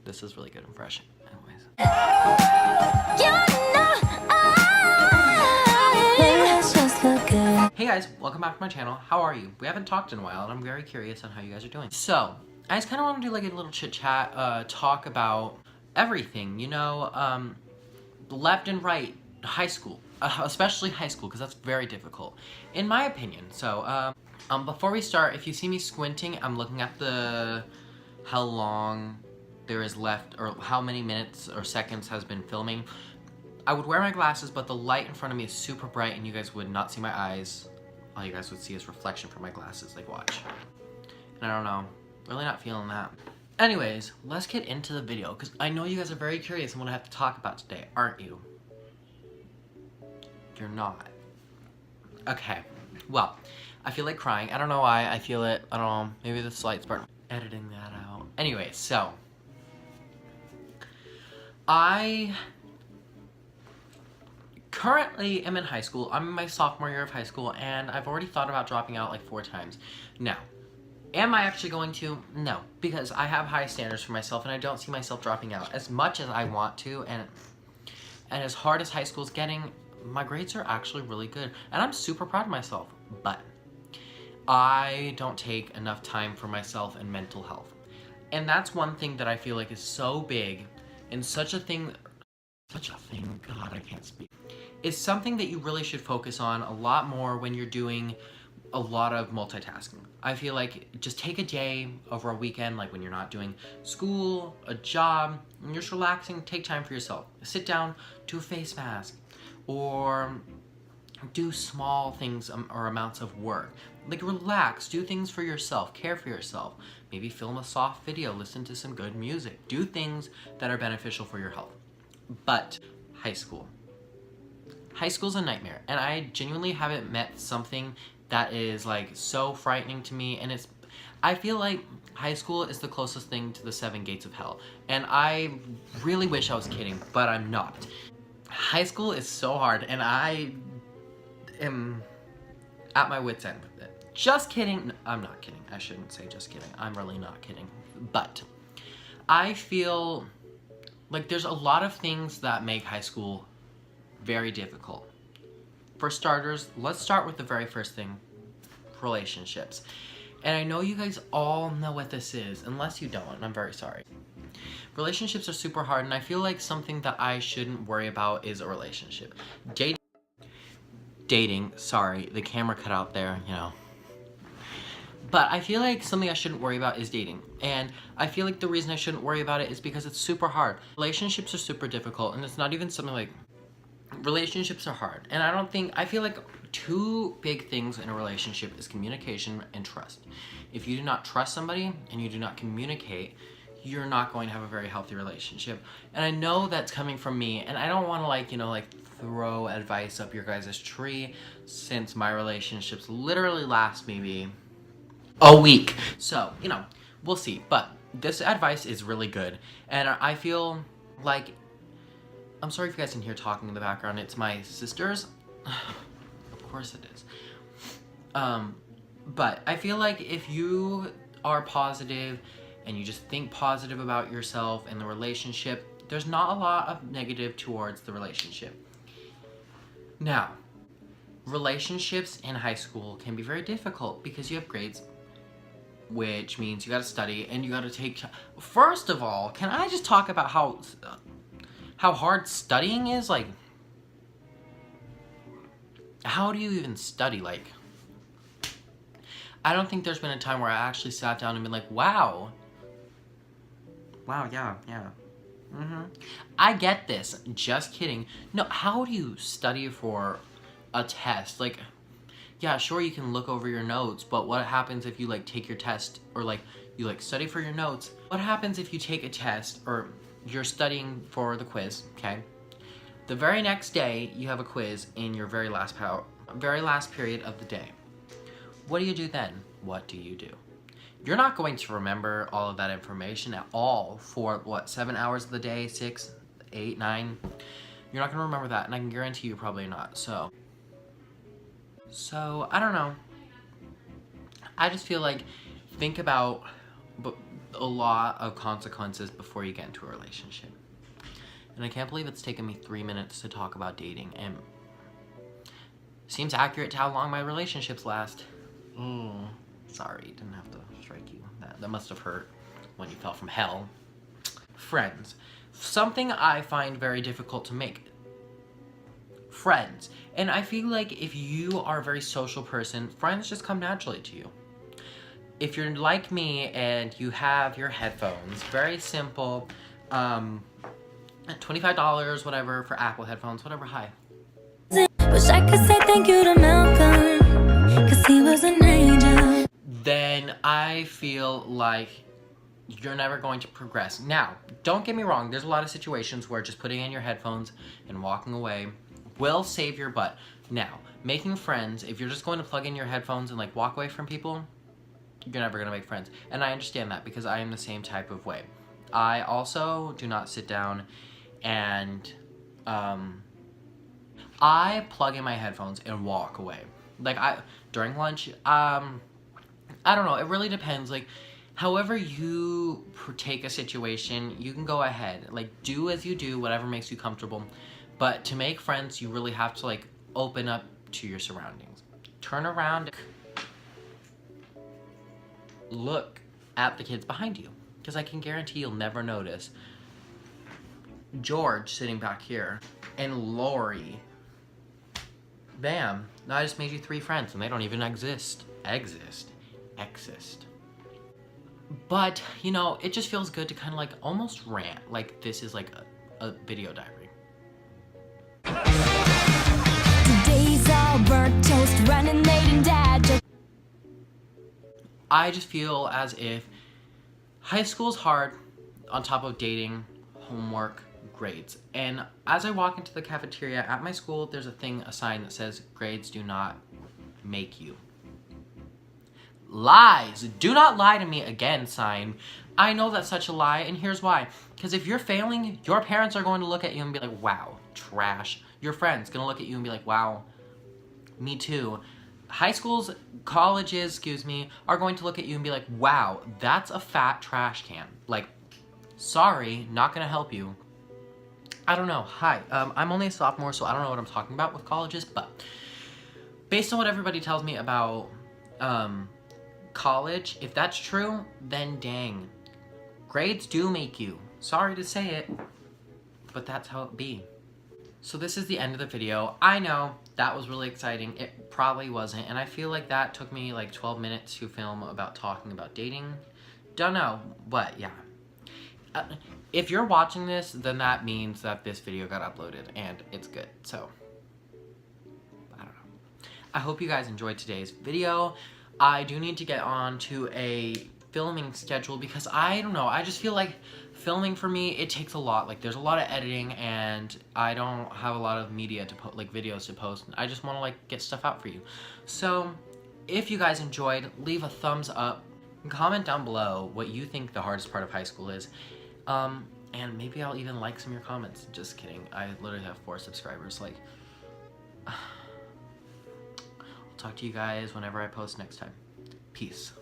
This is really good impression. Anyways. Hey guys, welcome back to my channel. How are you? We haven't talked in a while and I'm very curious on how you guys are doing. So, I just kind of want to do like a little chit chat, talk about everything, you know, left and right, high school, especially high school, because that's very difficult, in my opinion. So, before we start, if you see me squinting, I'm looking at how long there is left, or how many minutes or seconds has been filming. I would wear my glasses, but the light in front of me is super bright and you guys would not see my eyes. All you guys would see is reflection from my glasses, like watch. And I don't know, really not feeling that. Anyways, let's get into the video, because I know you guys are very curious on what I have to talk about today, aren't you? You're not. Okay, well, I feel like crying. I don't know why I feel it. I don't know, maybe the slight's part. Editing that out. Anyway, so I currently am in high school. I'm in my sophomore year of high school, and I've already thought about dropping out like 4 times. Now, am I actually going to? No, because I have high standards for myself, and I don't see myself dropping out as much as I want to, and as hard as high school's getting, my grades are actually really good, and I'm super proud of myself, but I don't take enough time for myself and mental health. And that's one thing that I feel like is so big, and such a thing, God, I can't speak. It's something that you really should focus on a lot more when you're doing a lot of multitasking. I feel like just take a day over a weekend, like when you're not doing school, a job, and you're just relaxing, take time for yourself. Sit down, do a face mask, or do small things or amounts of work. Like relax, do things for yourself, care for yourself. Maybe film a soft video, listen to some good music. Do things that are beneficial for your health. But high school. High school's a nightmare, and I genuinely haven't met something that is like so frightening to me, and I feel like high school is the closest thing to the 7 gates of hell, and I really wish I was kidding, but I'm not. High school is so hard, and I am at my wit's end with it. Just kidding. No, I'm not kidding. I shouldn't say just kidding. I'm really not kidding. But I feel like there's a lot of things that make high school very difficult. For starters, let's start with the very first thing, relationships. And I know you guys all know what this is, unless you don't, and I'm very sorry. Relationships are super hard, and I feel like something that I shouldn't worry about is a relationship. Dating, sorry, the camera cut out there, you know. But I feel like something I shouldn't worry about is dating. And I feel like the reason I shouldn't worry about it is because it's super hard. Relationships are super difficult, and it's not even something like, relationships are hard. And I feel like 2 big things in a relationship is communication and trust. If you do not trust somebody and you do not communicate, you're not going to have a very healthy relationship. And I know that's coming from me, and I don't want to like, you know, like throw advice up your guys' tree, since my relationships literally last maybe a week. So, you know, we'll see. But this advice is really good, and I feel like, I'm sorry if you guys can hear talking in the background. It's my sisters. Of course it is. But I feel like if you are positive and you just think positive about yourself and the relationship, there's not a lot of negative towards the relationship. Now, relationships in high school can be very difficult because you have grades, which means you gotta study and you gotta take... First of all, can I just talk about how hard studying is? Like, how do you even study? Like, I don't think there's been a time where I actually sat down and been like, wow, yeah. I get this. Just kidding. No, how do you study for a test? Like, yeah, sure, you can look over your notes, but what happens if you like take your test, or like you like study for your notes? What happens if you take a test, or you're studying for the quiz, okay? The very next day, you have a quiz in your very last period of the day. What do you do then? What do you do? You're not going to remember all of that information at all for, what, 7 hours of the day, 6, 8, 9? You're not gonna remember that, and I can guarantee you probably not, so I don't know. I just feel like, think about a lot of consequences before you get into a relationship. And I can't believe it's taken me 3 minutes to talk about dating, and seems accurate to how long my relationships last. Sorry, didn't have to strike you. That must have hurt when you fell from hell. Friends. Something I find very difficult to make. Friends. And I feel like if you are a very social person, friends just come naturally to you. If you're like me and you have your headphones, very simple, $25, whatever, for Apple headphones, whatever, hi. Wish I could say thank you to Malcolm, 'cause he was an angel. Then I feel like you're never going to progress. Now, don't get me wrong, there's a lot of situations where just putting in your headphones and walking away will save your butt. Now, making friends, if you're just going to plug in your headphones and like walk away from people, you're never gonna make friends. And I understand that because I am the same type of way. I also do not sit down and I plug in my headphones and walk away. Like during lunch, I don't know, it really depends. Like, however you take a situation, you can go ahead. Like, do as you do, whatever makes you comfortable. But to make friends, you really have to like open up to your surroundings. Turn around, look at the kids behind you, because I can guarantee you'll never notice George sitting back here and Lori. Bam, now I just made you 3 friends and they don't even exist. Exist. But, you know, it just feels good to kind of like almost rant, like this is like a video diary. Today's all burnt toast, running late and dad. I just feel as if high school's hard on top of dating, homework, grades. And as I walk into the cafeteria at my school, there's a sign that says, grades do not make you. Lies. Do not lie to me again, sign. I know that's such a lie, and here's why. Because if you're failing, your parents are going to look at you and be like, wow, trash. Your friend's going to look at you and be like, wow, me too. High schools, colleges, are going to look at you and be like, wow, that's a fat trash can. Like, sorry, not going to help you. I don't know. Hi, I'm only a sophomore, so I don't know what I'm talking about with colleges, but based on what everybody tells me about college, if that's true, then dang. Grades do make you. Sorry to say it, but that's how it be. So this is the end of the video. I know that was really exciting. It probably wasn't, and I feel like that took me like 12 minutes to film about talking about dating. Don't know, but yeah. If you're watching this, then that means that this video got uploaded and it's good. So, I don't know. I hope you guys enjoyed today's video. I do need to get on to a filming schedule because I don't know, I just feel like filming for me, it takes a lot. Like, there's a lot of editing and I don't have a lot of media to put, like videos to post. I just want to like get stuff out for you. So, if you guys enjoyed, leave a thumbs up and comment down below what you think the hardest part of high school is. And maybe I'll even like some of your comments. Just kidding. I literally have 4 subscribers. Like, I'll talk to you guys whenever I post next time. Peace.